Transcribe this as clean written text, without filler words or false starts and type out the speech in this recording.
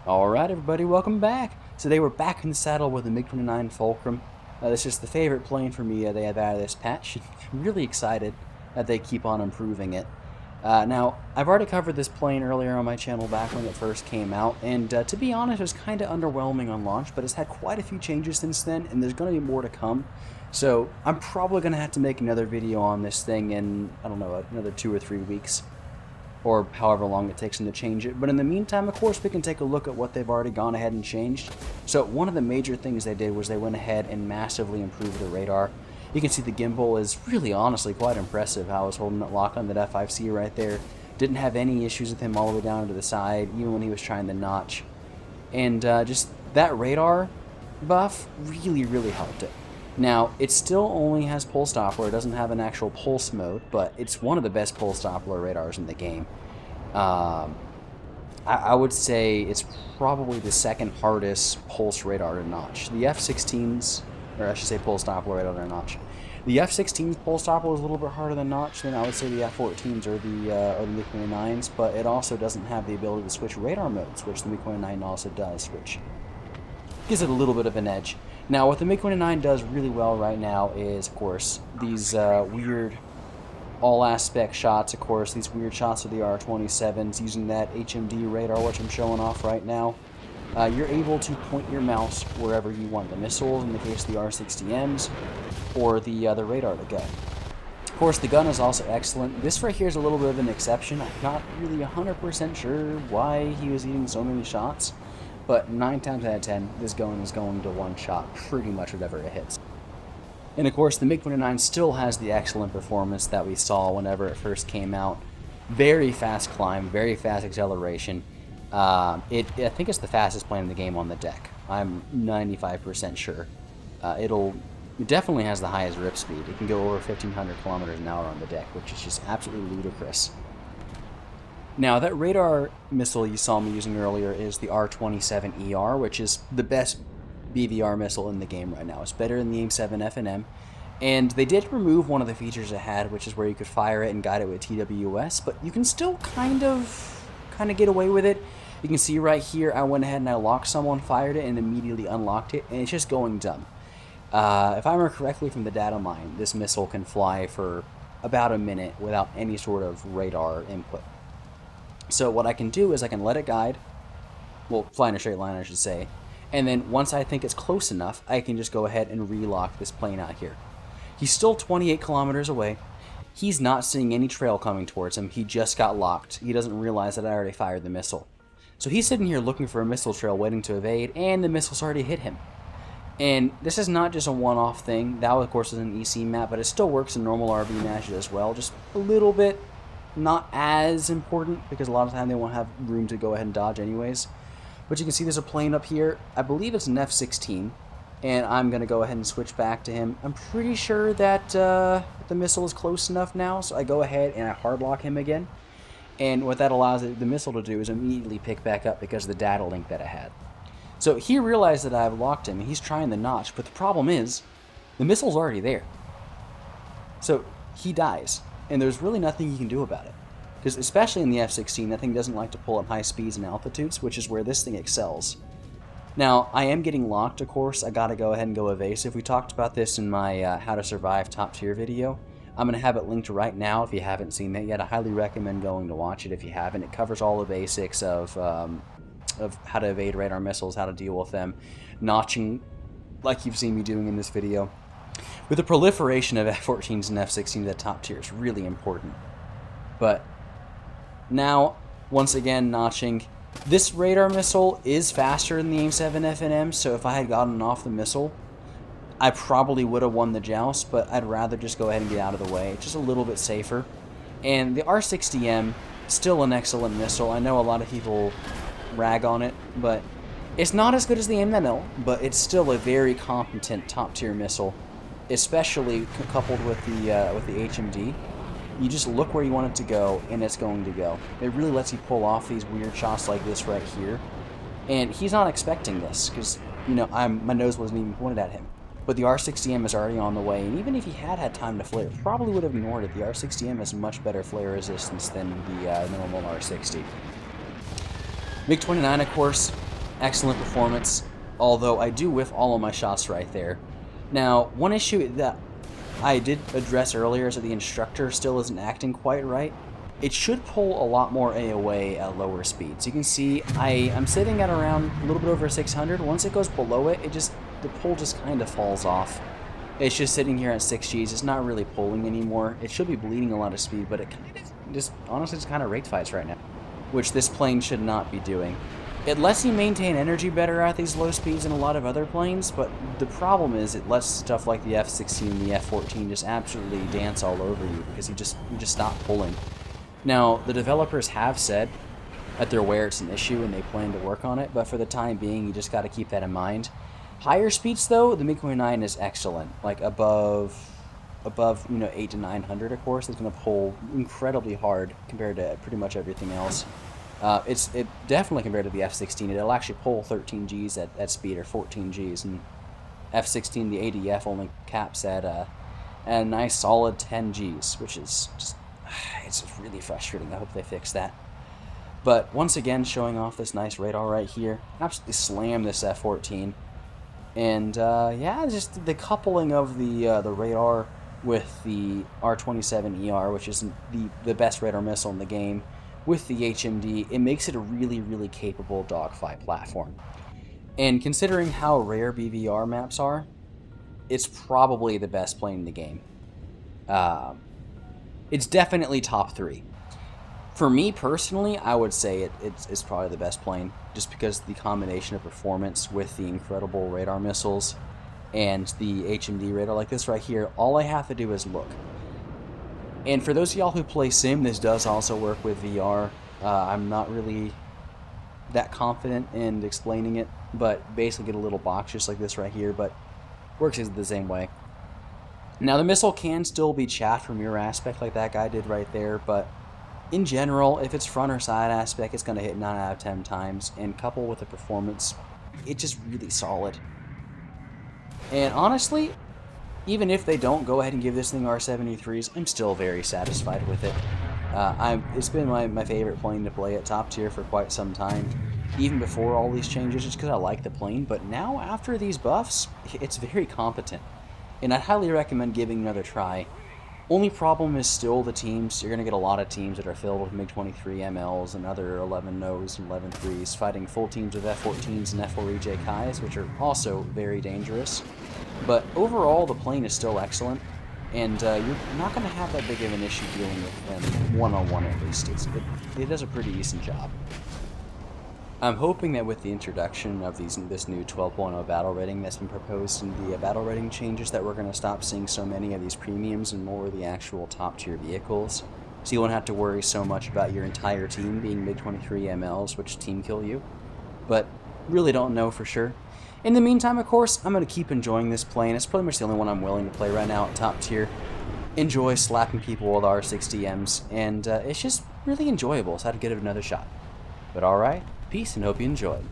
Alright everybody, welcome back! Today we're back in the saddle with the MiG-29 Fulcrum. This is the favorite plane for me they have out of this patch. I'm really excited that they keep on improving it. Now, I've already covered this plane earlier on my channel back when it first came out, and to be honest, it was kind of underwhelming on launch, but it's had quite a few changes since then, and there's going to be more to come. So, I'm probably going to have to make another video on this thing in, I don't know, another 2 or 3 weeks. Or however long it takes them to change it. But in the meantime, of course, we can take a look at what they've already gone ahead and changed. So one of the major things they did was they went ahead and massively improved the radar. You can see the gimbal is really honestly quite impressive. How I was holding it lock on that F5C right there. Didn't have any issues with him all the way down to the side, even when he was trying to notch. And just that radar buff really helped it. Now, it still only has pulse Doppler. It doesn't have an actual pulse mode, but it's one of the best pulse Doppler radars in the game. I would say it's probably the second hardest pulse radar to notch. The F-16s, or I should say pulse Doppler radar to notch. The F-16's pulse Doppler is a little bit harder to notch than I would say the F-14s or the MiG-29s, but it also doesn't have the ability to switch radar modes, which the MiG-29 also does, which gives it a little bit of an edge. Now, what the MiG-29 does really well right now is, of course, these weird all-aspect shots, of course, these weird shots of the R-27s using that HMD radar, which I'm showing off right now. You're able to point your mouse wherever you want the missiles, in the case of the R-60Ms, or the radar to go. Of course, the gun is also excellent. This right here is a little bit of an exception. I'm not really 100% sure why he was eating so many shots. But 9 times out of 10, this gun is going to one-shot pretty much whatever it hits. And of course, the MiG-29 still has the excellent performance that we saw whenever it first came out. Very fast climb, very fast acceleration. I think it's the fastest plane in the game on the deck. I'm 95% sure. It definitely has the highest rip speed. It can go over 1,500 kilometers an hour on the deck, which is just absolutely ludicrous. Now, that radar missile you saw me using earlier is the R-27ER, which is the best BVR missile in the game right now. It's better than the AIM-7 F&M. And they did remove one of the features it had, which is where you could fire it and guide it with TWS, but you can still kind of get away with it. You can see right here, I went ahead and I locked someone, fired it, and immediately unlocked it, and it's just going dumb. If I remember correctly from the data mine, this missile can fly for about a minute without any sort of radar input. So what I can do is I can let it guide, well, fly in a straight line I should say, and then once I think it's close enough, I can just go ahead and relock this plane out here. He's still 28 kilometers away. He's not seeing any trail coming towards him. He just got locked. He doesn't realize that I already fired the missile. So he's sitting here looking for a missile trail waiting to evade, and the missile's already hit him. And this is not just a one-off thing. That, of course, is an EC map, but it still works in normal RV matches as well. Just a little bit not as important, because a lot of the time they won't have room to go ahead and dodge anyways. But you can see there's a plane up here. I believe it's an F-16, and I'm going to go ahead and switch back to him. I'm pretty sure that the missile is close enough now, so I go ahead and I hardlock him again. And what that allows the missile to do is immediately pick back up because of the data link that I had. So he realized that I've locked him, and he's trying the notch, but the problem is, the missile's already there. So he dies. And there's really nothing you can do about it. Because especially in the F-16, that thing doesn't like to pull at high speeds and altitudes, which is where this thing excels. Now, I am getting locked, of course. I gotta go ahead and go evasive. We talked about this in my How to Survive Top Tier video. I'm gonna have it linked right now if you haven't seen that yet. I highly recommend going to watch it if you haven't. It covers all the basics of how to evade radar missiles, how to deal with them, notching like you've seen me doing in this video. With the proliferation of F-14s and F-16s at top tier, it's really important. But now, once again, notching. This radar missile is faster than the AIM-7 F&M, so if I had gotten off the missile, I probably would have won the joust, but I'd rather just go ahead and get out of the way. It's just a little bit safer. And the R-60M, still an excellent missile. I know a lot of people rag on it, but it's not as good as the AIM-9L, but it's still a very competent top-tier missile. Especially coupled with the HMD, you just look where you want it to go, and it's going to go. It really lets you pull off these weird shots like this right here, and he's not expecting this because my nose wasn't even pointed at him. But the R-60M is already on the way, and even if he had time to flare, probably would have ignored it. The R-60M has much better flare resistance than the normal R-60. MiG-29, of course, excellent performance, although I do whiff all of my shots right there. Now, one issue that I did address earlier is that the instructor still isn't acting quite right. It should pull a lot more AOA at lower speeds. You can see I'm sitting at around a little bit over 600. Once it goes below it, the pull just kind of falls off. It's just sitting here at 6 Gs. It's not really pulling anymore. It should be bleeding a lot of speed, but it kind of just honestly just kind of rate fights right now, which this plane should not be doing. It lets you maintain energy better at these low speeds than a lot of other planes, but the problem is it lets stuff like the F-16 and the F-14 just absolutely dance all over you because you just stop pulling. Now, the developers have said that they're aware it's an issue and they plan to work on it, but for the time being, you just got to keep that in mind. Higher speeds, though, the MiG-29 is excellent. Like above 8 to 900, of course, it's going to pull incredibly hard compared to pretty much everything else. It definitely compared to the F-16, it'll actually pull 13 Gs at speed, or 14 Gs, and F-16, the ADF only caps at a nice solid 10 Gs, which is just, it's really frustrating. I hope they fix that. But once again, showing off this nice radar right here, absolutely slam this F-14, and yeah, just the coupling of the radar with the R-27ER, which is the best radar missile in the game, with the HMD, it makes it a really, really capable dogfight platform. And considering how rare BVR maps are, it's probably the best plane in the game. It's definitely top 3. For me personally, I would say it's probably the best plane, just because the combination of performance with the incredible radar missiles and the HMD radar like this right here, all I have to do is look. And for those of y'all who play Sim, this does also work with VR. I'm not really that confident in explaining it, but basically get a little box just like this right here, but works the same way. Now, the missile can still be chaff from your aspect like that guy did right there, but in general, if it's front or side aspect, it's going to hit 9 out of 10 times, and coupled with the performance, it's just really solid. And honestly, even if they don't go ahead and give this thing R73s, I'm still very satisfied with it. It's been my favorite plane to play at top tier for quite some time, even before all these changes, just because I like the plane. But now, after these buffs, it's very competent, and I'd highly recommend giving it another try. Only problem is still the teams. You're going to get a lot of teams that are filled with MiG-23 MLs and other 11 no's and 11 3s, fighting full teams of F-14s and F-4EJ Kais, which are also very dangerous. But overall, the plane is still excellent, and you're not going to have that big of an issue dealing with them one-on-one at least. It does a pretty decent job. I'm hoping that with the introduction of this new 12.0 battle rating that's been proposed in the battle rating changes, that we're going to stop seeing so many of these premiums and more of the actual top-tier vehicles. So you won't have to worry so much about your entire team being MiG-23 MLs, which team kill you. But really don't know for sure. In the meantime, of course, I'm going to keep enjoying this plane. It's pretty much the only one I'm willing to play right now at top tier. Enjoy slapping people with R60Ms, and it's just really enjoyable, so I had to give it another shot. But alright, peace and hope you enjoyed.